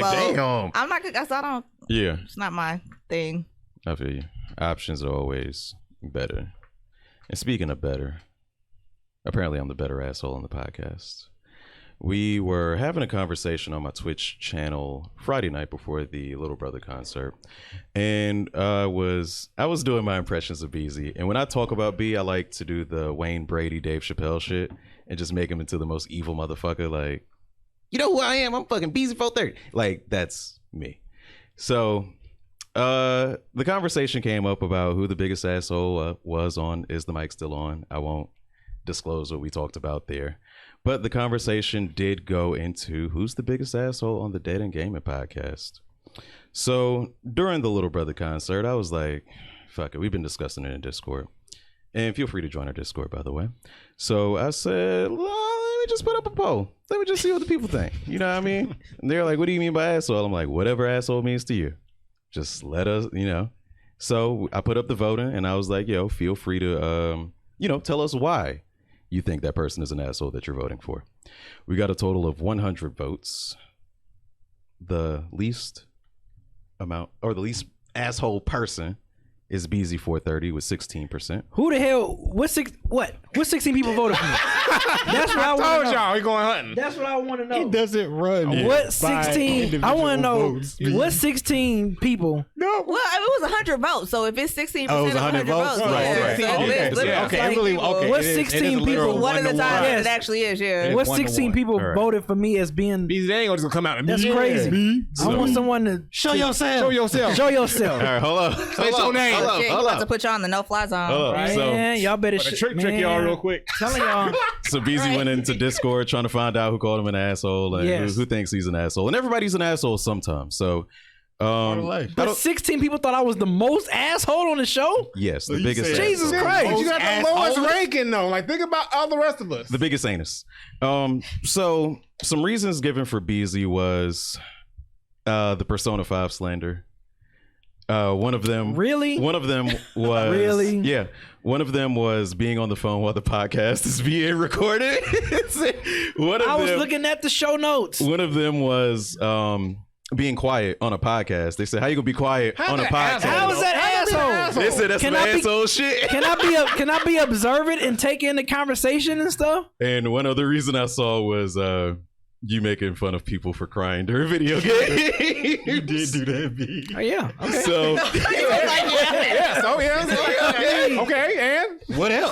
like, damn. I'm not. I don't. Yeah. It's not my thing. I feel you. Options are always better. And speaking of better, apparently I'm the better asshole on the podcast. We were having a conversation on my Twitch channel Friday night before the Little Brother concert, and I was doing my impressions of BZ. And when I talk about B, I like to do the Wayne Brady, Dave Chappelle shit, and just make him into the most evil motherfucker. Like, you know who I am? I'm fucking BZ 430. Like, that's me. So, the conversation came up about who the biggest asshole was on Is the Mic Still On? I won't disclose what we talked about there. But the conversation did go into who's the biggest asshole on the Dead End Gaming podcast. So during the Little Brother concert, I was like, fuck it. We've been discussing it in Discord. And feel free to join our Discord, by the way. So I said, well, let me just put up a poll. Let me just see what the people think. You know what I mean? And they're like, what do you mean by asshole? I'm like, whatever asshole means to you. Just let us, you know. So I put up the voting and I was like, yo, feel free to, tell us why you think that person is an asshole that you're voting for. We got a total of 100 votes. The least amount, or the least asshole person, is BZ430 with 16%. Who the hell? What 16 people voted for me? That's what I want to know. Y'all, he going hunting. That's what I want to know. He doesn't run. What 16? I want to know votes. what 16 people. No. Well, it was 100 votes. So if it's 16% of 100 votes, Right. What 16 people? One at a time. It actually is. Yeah. What 16 people voted for me as being? These ain't gonna just come out. That's crazy. I want someone to show yourself. Show yourself. All right, hold up. Say your name. Hold you about to put y'all on the no-fly zone. Right? So, y'all better trick y'all real quick. Telling y'all. So BZ went into Discord trying to find out who called him an asshole and who thinks he's an asshole. And everybody's an asshole sometimes. So but 16 people thought I was the most asshole on the show? Yes, the So biggest said- Jesus asshole. Christ. You got the lowest ranking though. Like think about all the rest of us. The biggest anus. So some reasons given for BZ was the Persona 5 slander. One of them Really? One of them was Really? Yeah. One of them was being on the phone while the podcast is being recorded. I was looking at the show notes. One of them was being quiet on a podcast. They said, "How you gonna be quiet on a podcast?" How is that asshole? They said that's some asshole shit. Can I be observant and take in the conversation and stuff? And one other reason I saw was you making fun of people for crying during video games. You did do that, B. Oh yeah. Okay. So Okay, and What else?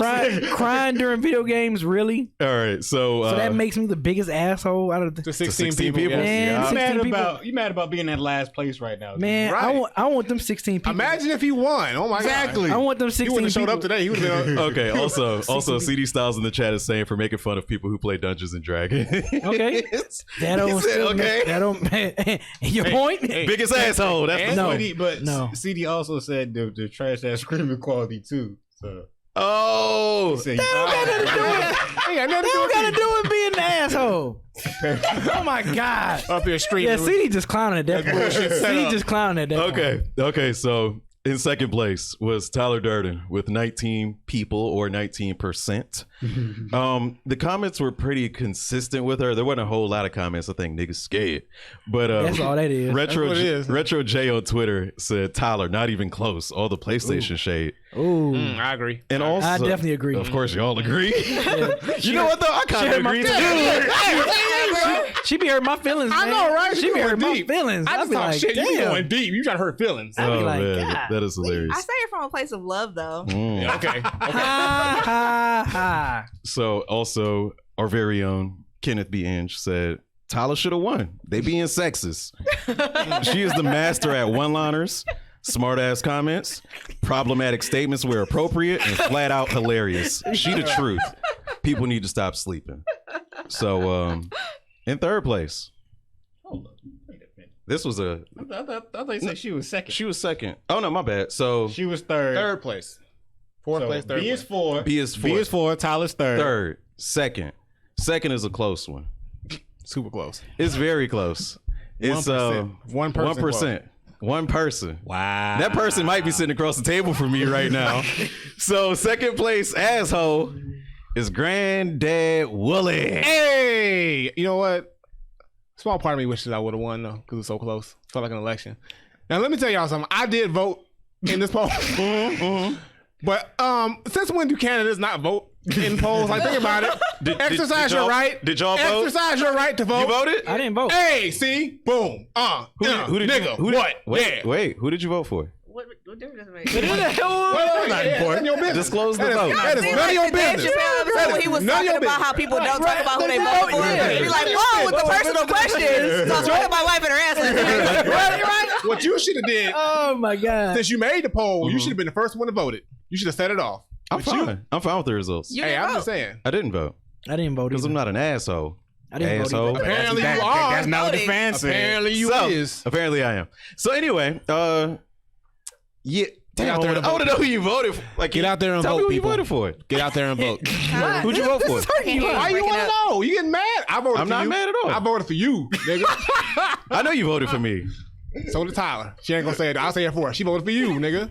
Crying during video games, really? all right, so that makes me the biggest asshole out of the. to 16 16 people. people. Man, You mad 16 people. about being in last place right now? Man, Right. I want them 16 people. Imagine if he won. Oh my Exactly. I want them God. He 16 wouldn't have people. showed up today. He would have been. okay. Also, CD Styles in the chat is saying for making fun of people who play Dungeons and Dragons. Okay. That don't He said, still okay. that don't your point? Biggest asshole. That's No. But No. CD also said the trash ass screaming quality too. So oh. he said, They don't gotta do with being an asshole. Oh my God. Up here street. Yeah, CD just clowning at that point. CD just clowning at that point. Okay. So in second place was Tyler Durden with 19 people or 19%. The comments were pretty consistent with her. There wasn't a whole lot of comments. I think niggas scared. But That's all that is. Retro J on Twitter said Tyler, not even close. All the PlayStation shade. Ooh. I agree. And also, I definitely agree. Of course, y'all agree. Yeah. You know what though? I kind of agree too. She be hurting my feelings, man. I know, right? She be hurting my feelings. I just be talk like, shit. damn. You going deep. You trying to hurt feelings. I be Oh like, man, God. that is hilarious. I say it from a place of love, though. Mm. Okay. Ha ha ha. So also our very own Kenneth B. Inge said Tyler should have won. They being sexist. She is the master at one-liners, smart ass comments, problematic statements where appropriate, and flat out hilarious. She the truth. People need to stop sleeping. So in third place. hold up, wait a minute. This was a I thought you said she was second. she was second. Oh no, my bad. So She was third. Third place. Fourth place, third B place. is four. B is B fourth. is four. Tyler's third. Third. Second is a close one. Super close. It's very close. It's 1%. 1%. One person. Wow. That person might be sitting across the table from me right now. So second place asshole is Granddad Wooly. Hey, you know what? Small part of me wishes I would have won though, because it's so close. Felt like an election. Now let me tell y'all something. I did vote in this poll, but since when do candidates not vote in polls? Like, think about it. Exercise your right. Did y'all vote? Exercise your right to vote. You voted? I didn't vote. Hey, see, boom, Who did nigga, you, what? Wait, who did you vote for? What difference does it make? That's not important. Your business. Disclose the vote. That is none of your business. When he was talking about how people don't talk about who they vote for, Yeah. be like, whoa, with the personal questions. So I was talking my wife and her answer. Right? What you should have did, Oh my god. since you made the poll, you should have been the first one to vote it. You should have set it off. I'm fine. I'm fine with the results. You Hey, didn't I'm vote. just saying. I didn't vote I didn't vote because either. I'm not an asshole. I didn't Asshole. vote either. Apparently you are. That's not what the Voting. fans said. Apparently you So, is. apparently I am. So anyway, yeah. Damn, out there I and want to know who you voted for. Like, Get out there and tell me vote, who you people. voted for. Get out there and vote. Who'd you vote for? Why you Breaking want to up. know? You getting mad? I voted I'm for not you. mad at all. I voted for you, nigga. I know you voted for me. So did Tyler. She ain't gonna say it. I'll say it for her. She voted for you, nigga.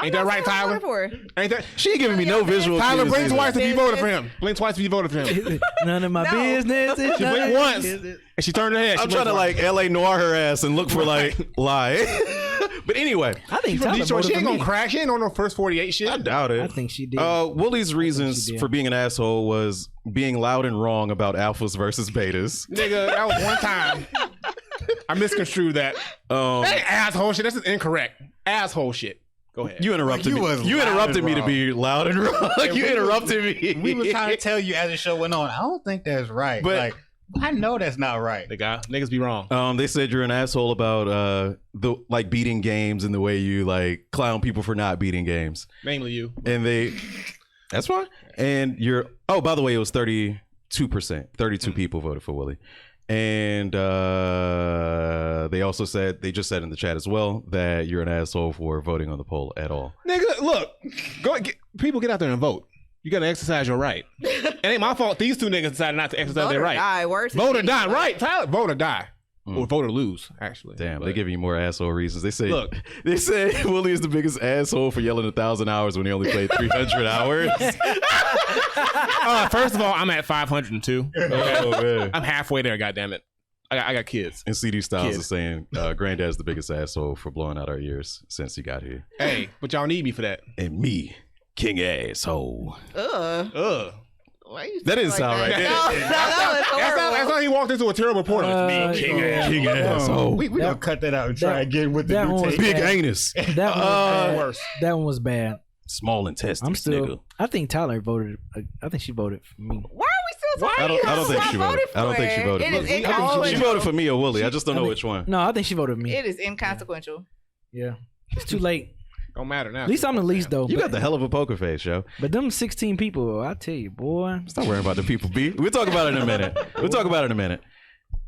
Ain't that right, Tyler? Ain't that? She ain't giving me no visual. Tyler, cues blink either. twice if you voted for him. Blink twice if you voted for him. None of my No. business. It's She none blinked of once, your business. and she turned her head. I'm She trying to blinked like LA noir her ass and look for like lie. But anyway, I think She's from Tyler Detroit. voted She ain't for gonna me. crack. She ain't on no first 48 shit. I doubt it. I think she did. Woolie's reasons she did. for being an asshole was being loud and wrong about alphas versus betas. Nigga, that was one time. I misconstrued that. That ain't asshole shit. That's just incorrect. Asshole shit. Go ahead. You interrupted You me. was You loud interrupted and me to wrong. be loud and wrong. You interrupted me. We was trying to tell you as the show went on. I don't think that's right. But- Like, I know that's not right. Niggas be wrong. They said you're an asshole about the like beating games and the way you like clown people for not beating games. Mainly you. And that's fine. And by the way, it was 32%. 32 people voted for Willie. And they also said, they just said in the chat as well that you're an asshole for voting on the poll at all. Nigga, look. People get out there and vote. You gotta exercise your right. It ain't my fault these two niggas decided not to exercise their right. Vote or die, right? Tyler, vote or die. Or vote or lose, actually. Damn, But they give you more asshole reasons. They say, Look. they said Willie is the biggest asshole for yelling 1,000 hours when he only played 300 hours. First of all, I'm at 502. Oh man. I'm halfway there, goddammit. I got kids. And CD Styles Kid. is saying Granddad's the biggest asshole for blowing out our ears since he got here. Hey, but y'all need me for that. And me, king asshole. Ugh. Why you That didn't like sound that? right. That's how he walked into a terrible porno. It's me, king ass. King asshole. We gonna cut that out and try again with the that new one was tape. Big bad. anus. That one was bad. Worse. That one was bad. Small intestines, I'm still. nigga. I think Tyler voted. I think she voted for me. Why are we still talking? I don't think she voted. I don't think she voted. It is She inconsequential. voted for me or Willie. I just don't know which one. No, I think she voted for me. It is inconsequential. Yeah, it's too late. Don't matter now. At least I'm the least though. You but, got the hell of a poker face, yo. But them 16 people, I tell you, boy. Stop worrying about the people, B. We'll talk about it in a minute.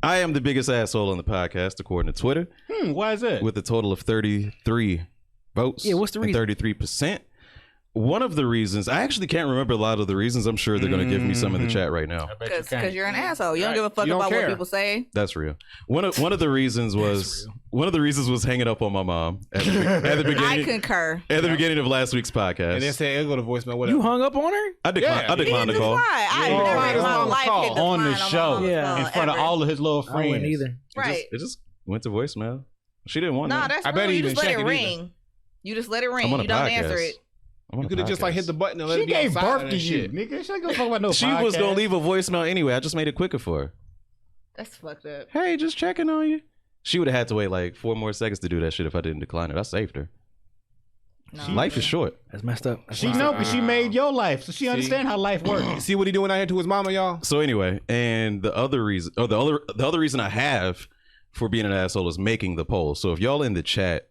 I am the biggest asshole on the podcast, according to Twitter, Why is that? with a total of 33 votes. Yeah, what's the reason? 33%. One of the reasons, I actually can't remember a lot of the reasons. I'm sure they're going to give me some in the chat right now. Because you're an asshole. You don't give a fuck You don't about care. what people say. That's real. One of the reasons was hanging up on my mom at the beginning. I concur. At the beginning of last week's podcast. And then say it'll go to voicemail. Whatever. You hung up on her? I declined the call. I Oh, never in his my mama's life call. hit decline On the my show. mama's Yeah. call in front of ever. all of his little I friends. wouldn't either. Right. It just went to voicemail. She didn't want Nah, that. that's I bet rude. he You didn't just let check it it ring. You just let it ring. I'm on a You don't podcast. answer it. I'm on You a could have just like podcast. hit the button and let She it be on gave silent birth and to you, shit. nigga. She ain't gonna talk about no She was podcast. gonna leave a voicemail anyway. I just made it quicker for her. That's fucked up. Hey, just checking on you. She would have had to wait like 4 more seconds to do that shit if I didn't decline it. I saved her. No. Life is short. That's messed up. That's She messed know up. because she made your life, so she understand how life You works. see what he doing out here to his mama, y'all? So anyway, and the other reason, the other reason I have for being an asshole is making the poll. So if y'all in the chat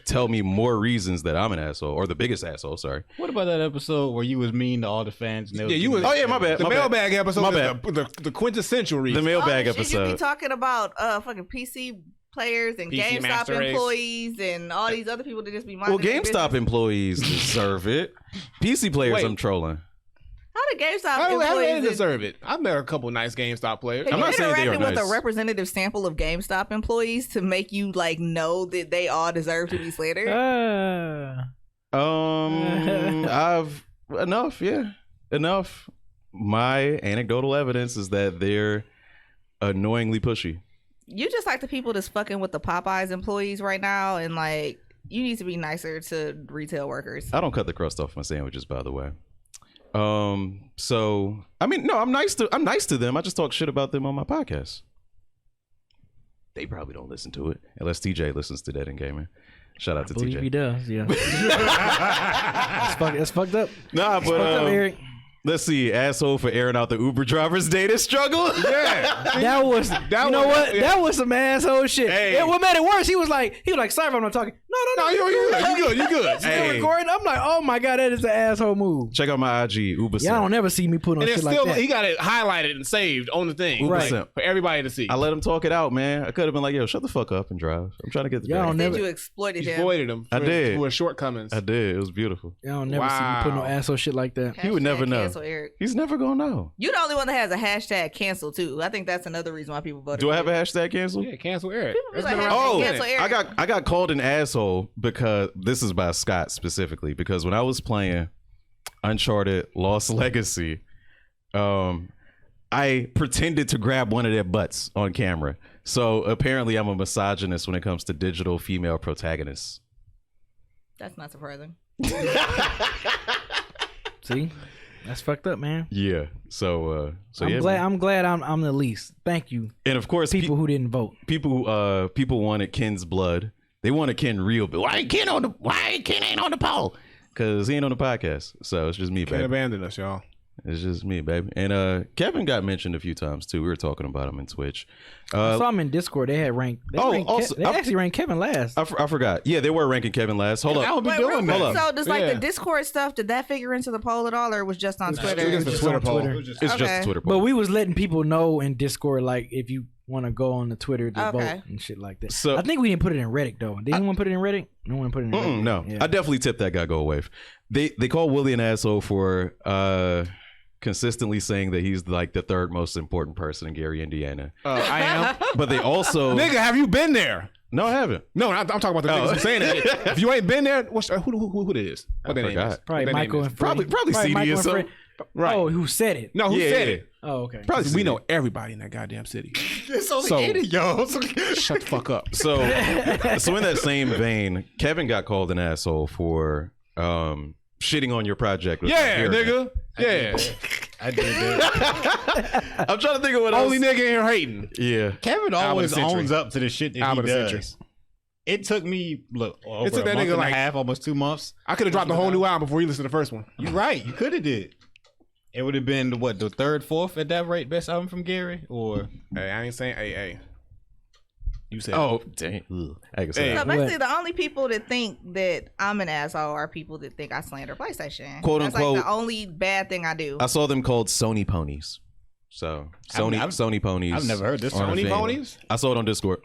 tell me more reasons that I'm an asshole or the biggest asshole, sorry. What about that episode where you was mean to all the fans? And they Yeah, you was. Oh yeah, my bad. The my bad. mailbag episode My is bad. the quintessential The reason. mailbag Should you episode. be talking about fucking PC players and PC GameStop Master Race. employees and all these other people that just be Well, minding their GameStop business? employees deserve it. PC players, Wait. I'm trolling. How did GameStop How they employees deserve it? I've met a couple nice GameStop players. Have I'm you not saying they are interacted with nice. a representative sample of GameStop employees to make you like know that they all deserve to be slandered? I've enough. My anecdotal evidence is that they're annoyingly pushy. You just like the people that's fucking with the Popeyes employees right now, and like you need to be nicer to retail workers. I don't cut the crust off my sandwiches, by the way. So I mean, no, I'm nice to them. I just talk shit about them on my podcast. They probably don't listen to it unless TJ listens to Dead and Gaming. Shout out to I believe TJ. he does. Yeah. That's fucked up. Nah, but Fucked up, Eric. let's see, asshole for airing out the Uber driver's data struggle. Yeah. That was, you know what? Yeah. That was some asshole shit. Hey. And what made it worse? He was like, sorry if I'm not talking. No, You good. Still Hey. recording. I'm like, oh my god, that is an asshole move. Check out my IG, Uber. Y'all don't ever see me put on And it's shit like still, that. he got it highlighted and saved on the thing. Right. Like, for everybody to see. I let him talk it out, man. I could have been like, yo, shut the fuck up and drive. I'm trying to get the Y'all drive. don't Did never- you exploited him? Exploited him I did. for his shortcomings. I did. It was beautiful. Y'all don't never see me put no Wow. asshole shit like that. He would never know. Cancel Eric. He's never gonna know. You the only one that has a hashtag cancel too. I think that's another reason why people voted. Do I have for a you. hashtag cancel? Yeah, cancel Eric. People be It's like, been "Hashtag around for a cancel minute. Eric." I got called an asshole because this is by Scott specifically, because when I was playing Uncharted Lost Legacy, I pretended to grab one of their butts on camera. So apparently I'm a misogynist when it comes to digital female protagonists. That's not surprising. See, that's fucked up, man. Yeah. So yeah. I'm glad I'm the least. Thank you, And of course, people who didn't vote. people wanted Ken's blood. They wanted Ken real, but why ain't Ken on the poll? Because he ain't on the podcast. So it's just me, Can't baby. abandon us, y'all. It's just me, baby. And Kevin got mentioned a few times too. We were talking about him in Twitch. I saw him in Discord. They had ranked. They actually ranked Kevin last. I forgot. Yeah, they were ranking Kevin last. Hold up. Wait, real quick, Hold up. so does like Yeah. the Discord stuff, did that figure into the poll at all, or was just on Twitter? It's the Just Twitter on poll. Twitter. It's just Okay. a Twitter But poll. we was letting people know in Discord, like if you want to go on the Twitter to Okay. vote and shit like that. So- I think we didn't put it in Reddit though. Did anyone put it in Reddit? No one put it in Reddit. No, Yeah. I definitely tipped that guy go away. They call Willie an asshole for consistently saying that he's like the third most important person in Gary, Indiana. I am. But they also Nigga, have you been there? No, I haven't. No, I'm talking about the niggas who saying that. If you ain't been there, who it is? What their name forgot. is? Probably What their name Michael is? and Freddie. Probably CD Michael or and something. Freddie. Right. Oh, who said it? No, who Yeah, said yeah. it? Oh, okay. Probably We CD. know everybody in that goddamn city. It's only So- 80, yo. Shut the fuck up. So in that same vein, Kevin got called an asshole for shitting on your project. without Yeah, hearing it. nigga. Yeah. I did that. I'm trying to think of what else. Only nigga in here hating. Yeah. Kevin Album always of the century. owns up to the shit that Album he of the century. does. It took me over took a that month nigga and like- a half, almost 2 months. I could have dropped the whole new album before you listened to the first one. You're right. You could have did. It would have been the third, fourth at that rate best album from Gary, or Hey, I ain't saying hey. You said Oh, dang. I can say Hey. So that. basically, the only people that think that I'm an asshole are people that think I slander PlayStation. Quote, That's unquote, like the only bad thing I do. I saw them called Sony ponies. So Sony Sony ponies. I've never heard this aren't a Sony fan. ponies? I saw it on Discord.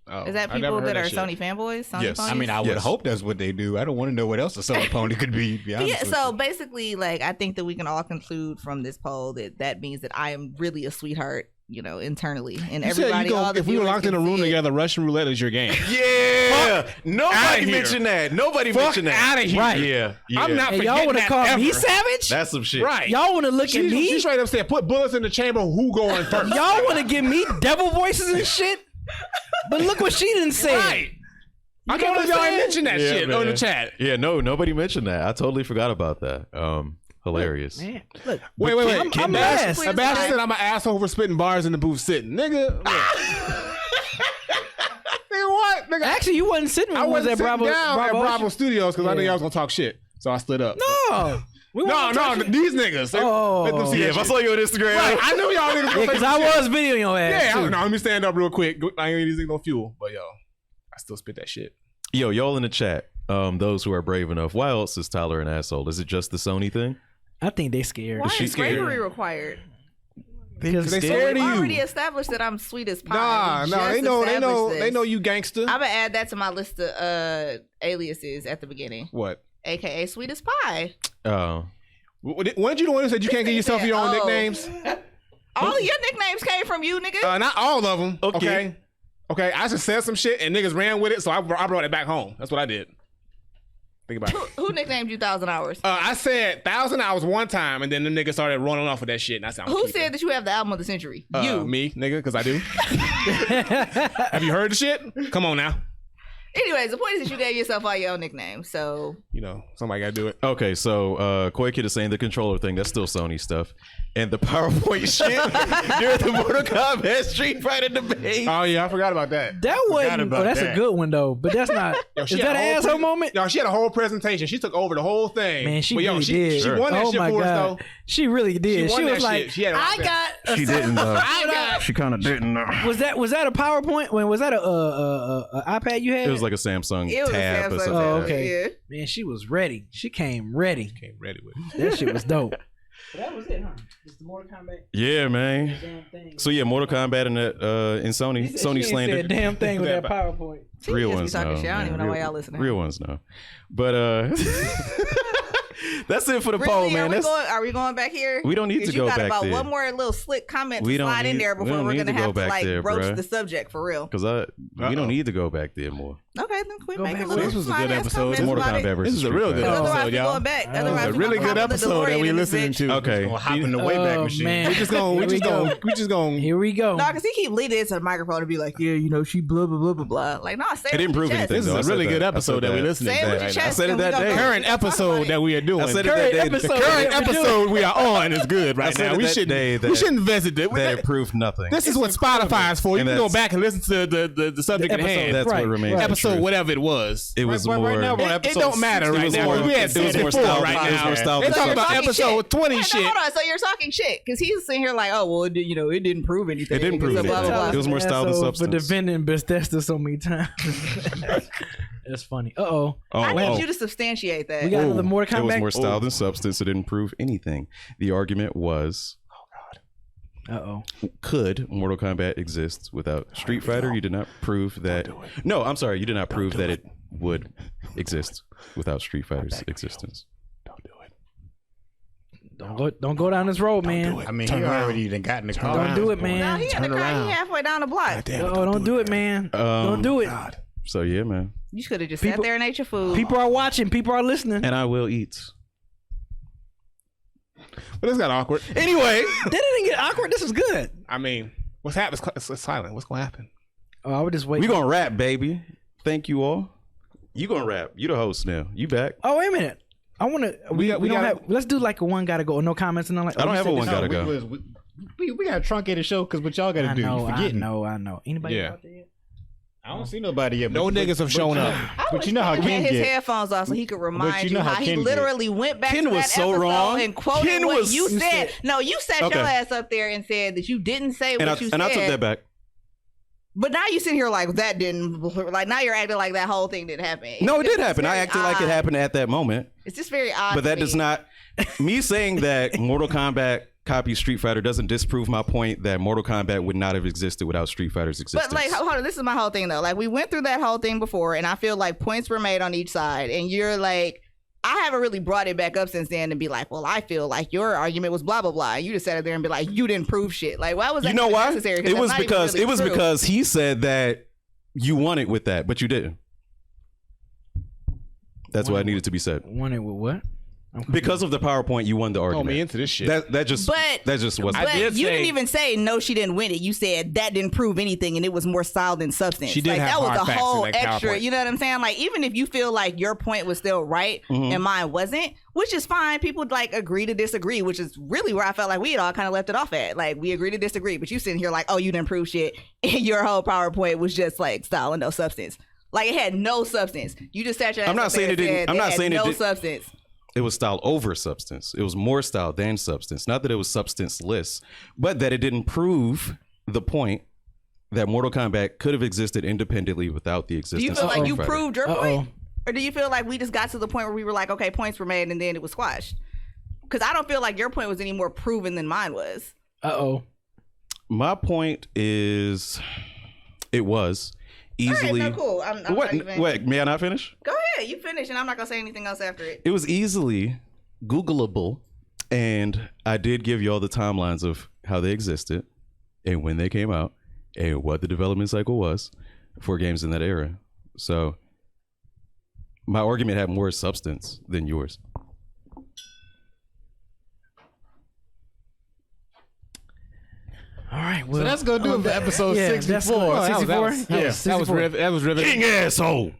Oh, Is that I never people heard that are shit. Sony fanboys? Sony Yes. ponies? I mean, I would Yes. hope that's what they do. I don't want to know what else a Sony pony could be. To be honest Yeah, with so you. basically, like, I think that we can all conclude from this poll that means that I am really a sweetheart, internally, and You said everybody. all the if we were viewers locked in a can room see it. together, Russian roulette is your game. Yeah. outta Nobody here. mentioned that. Nobody Fuck mentioned that. outta here. Right. Yeah. I'm not Hey, forgetting y'all want to that call ever. me savage? That's some shit. Right. Y'all want to look at me? She straight up said, put bullets in the chamber. Who going first? Y'all want to give me devil voices and shit? But look what she didn't say. Right. I know can't what believe y'all I'm ain't mentioned that Yeah, shit man. on the chat. Yeah, nobody mentioned that. I totally forgot about that. Hilarious. Man, look. Wait. I'm last. Sebastian said I'm an asshole for spitting bars in the booth sitting. Nigga. Nigga, what? Nigga, Actually, you wasn't sitting when I we was wasn't at sitting Bravo. down at Bravo Studios because I knew Yeah. y'all was going to talk shit. So I stood up. No. We No, these niggas. Let them see Yeah, that if I shit. saw you on Instagram. Right, I knew y'all niggas Yeah, gonna because say I some was shit. videoing your ass. Yeah, too. no, let me stand up real quick. I ain't using no fuel, but yo, I still spit that shit. Yo, y'all in the chat, those who are brave enough, why else is Tyler an asshole? Is it just the Sony thing? I think they scared. Why she is scared? bravery required? Because they they scared We've of you. already established that I'm sweet as pie. Nah, We no, just they know, established they know this. you gangster. I'm gonna add that to my list of aliases at the beginning, What? aka sweet as pie. Oh. Weren't you the one who said you can't give yourself your own Oh. nicknames? All of your nicknames came from you, nigga. Not all of them. Okay. Okay. I just said some shit and niggas ran with it, so I brought it back home. That's what I did. Think about it. Who nicknamed you 1,000 Hours? I said 1,000 Hours one time, and then the nigga started running off with that shit. And I said, Who said that you have the album of the century? You. Me, nigga, because I do. Have you heard the shit? Come on now. Anyways, the point is that you gave yourself all your own nicknames. So You know, somebody got to do it. Okay, so Koi Kid is saying the controller thing, that's still Sony stuff. And the PowerPoint shit during the Mortal Kombat Street Fighter debate. Oh, yeah, I forgot about that. That wasn't. about Oh, that's that. a good one though. But that's not. Is she that had an a whole asshole moment? Yo, she had a whole presentation. She took over the whole thing. Man, she But, really she, did. She won that Oh shit my for us, God. though. She really did. She She won was that like, shit. She had a I lot got. A She didn't though. I got. She kind of didn't though. Was that a PowerPoint? When was that a iPad you had? It was like a Samsung it was tab a or Samsung. something. Oh, like that. okay. Yeah. Man, she was ready. She came ready. Came ready with it. That shit was dope. That was it, huh? Just the Mortal Kombat Yeah, man. damn thing. So yeah, Mortal Kombat and in Sony. Sony slander. Damn thing with that PowerPoint. Real She ones just be talking know. shit. I don't man. even know real, why y'all listening. Real ones know. But that's it for the Really? poll, man. Are we going back here? We don't need to 'Cause go you got back about there. one more little slick comment We to don't slide in need- there we before don't we're need gonna to go have to back like there, broach bruh. the subject for real. Because we don't need to go back there more. Okay, then quit Go making back. little This was a good slide-ass episode. comments Mortal about it. Kombat versus This is a Street real Fighter. good Otherwise, episode, we y'all. going back. This is Otherwise, a we really gonna good hop on the episode that DeLorean we in this listening bitch. to. Okay. Gonna hop in the Wayback Machine. Man. We just going. Here we go. No, because he keep leading into the microphone to be like, yeah, you know, she blah blah blah blah blah. Like, no, say It didn't prove anything. This is though. I a said really that. good I said episode that we listening Say it to with your right now. chest. said it and we that gonna day. go Current talk about episode it. that we are doing. I said it Current that day. episode. Current Yeah, we do. episode we are on is good right said now. it We that shouldn't. day We that- shouldn't visit it. That it proved nothing. This is what Spotify is for. You And can go that's- back and listen to the subject The at hand. episode. That's Right, what remains. right. the Episode truth. whatever it was. It was Right more. now we're on It episode don't matter 60. right was now. more- We it had was more 64 style- right it was now. more style They than talking about substance. episode 20 Wait, no, shit. hold on. So you're talking shit because he's sitting here like, oh well, it didn't prove anything. It didn't prove So anything. blah, blah, blah. It was more style than Asshole substance. For defending Bethesda so many times. That's funny. Oh, I need oh. you to substantiate that. We got another Mortal It was Kombat. more style than substance. It didn't prove anything. The argument was, could Mortal Kombat exist without Street Fighter? You did not prove that. No, I'm sorry. You did not prove that it would exist without Street Fighter's existence. Don't go down this road, man. I mean, he already done got in the car. Don't do it, No, man. he in the car. He halfway down the block. Don't do it, man. Don't do it. So yeah, man. You should have just sat People- there and ate your food. People are watching. People are listening. And I will eat. But it's got awkward. Anyway, That didn't get awkward. This is good. I mean, what's happening? It's silent. What's going to happen? Oh, I would just wait. we gonna rap, baby. Thank you all. You gonna rap? You the host now. You back? Oh, wait a minute. I want to. We don't gotta- have. Let's do like a one gotta go. No comments and all like. I don't have a one gotta go. We got a truncated show because what y'all got to I do. know. You I forgetting. know. Anybody Yeah. out there yet? I don't see nobody yet. No niggas have shown up. But you know how he had Ken his get. headphones off so he could remind you know you how how he Ken get. literally went back Ken to was that so episode wrong. and quoted Ken what was- you you said. said- No, you sat Okay. your ass up there and said that you didn't say And what you said. I took that back. But now you sit here like that didn't. Like now you're acting like that whole thing didn't happen. No, it It's did happen. very I acted like it odd. happened at that moment. It's just very odd. But that to does me. not. Me saying that Mortal Kombat copies Street Fighter doesn't disprove my point that Mortal Kombat would not have existed without Street Fighter's existence. But like, hold on, this is my whole thing though. Like, we went through that whole thing before, and I feel like points were made on each side, and you're like, I haven't really brought it back up since then and be like, well, I feel like your argument was blah blah blah. And you just sat there and be like, you didn't prove shit. Like, why was that? You know even why? necessary? 'Cause It that's was not even because really true. he said that you won it with that, but you didn't. That's why it needed to be said. Won it with what? Because of the PowerPoint, you won the Throw argument. me into this shit. That just wasn't. But did you say- didn't even say no, she didn't win it. You said that didn't prove anything, and it was more style than substance. She did like have that was hard a facts whole in that extra. PowerPoint. You know what I'm saying? Like, even if you feel like your point was still right and mine wasn't, which is fine. People like agree to disagree, which is really where I felt like we had all kind of left it off at. Like, we agree to disagree, but you sitting here like, oh, you didn't prove shit, and your whole PowerPoint was just like style and no substance. Like, it had no substance. You just sat your ass I'm not up there saying and it didn't- said I'm not had saying it no did- substance. It was style over substance. It was more style than substance. Not that it was substanceless, but that it didn't prove the point that Mortal Kombat could have existed independently without the existence Do you feel of like Street you Fighter. proved your Uh-oh. point? Or do you feel like we just got to the point where we were like, okay, points were made and then it was squashed? Because I don't feel like your point was any more proven than mine was. My point is, it was easily. All right, no, cool. I'm What? not even... Wait, may I not finish? Go ahead, you finish, and I'm not gonna say anything else after it. It was easily Googleable, and I did give you all the timelines of how they existed and when they came out and what the development cycle was for games in that era. So my argument had more substance than yours. All right, well, So that's gonna do it for episode 64. That's 64. That was riveting. King asshole.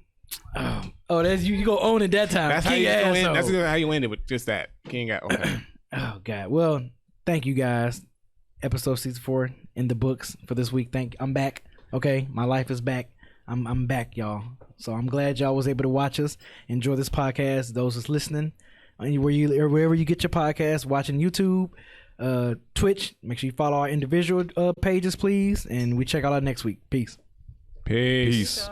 Oh, that's you go own it that time. That's how King you end. asshole. That's how you ended with just that. King got okay. Oh God. Well, thank you guys. Episode 64 in the books for this week. I'm back. Okay, my life is back. I'm back, y'all. So I'm glad y'all was able to watch us, enjoy this podcast. Those that's listening, wherever you get your podcast, watching YouTube, Twitch. Make sure you follow our individual pages, please. And we check out our next week. Peace. Peace.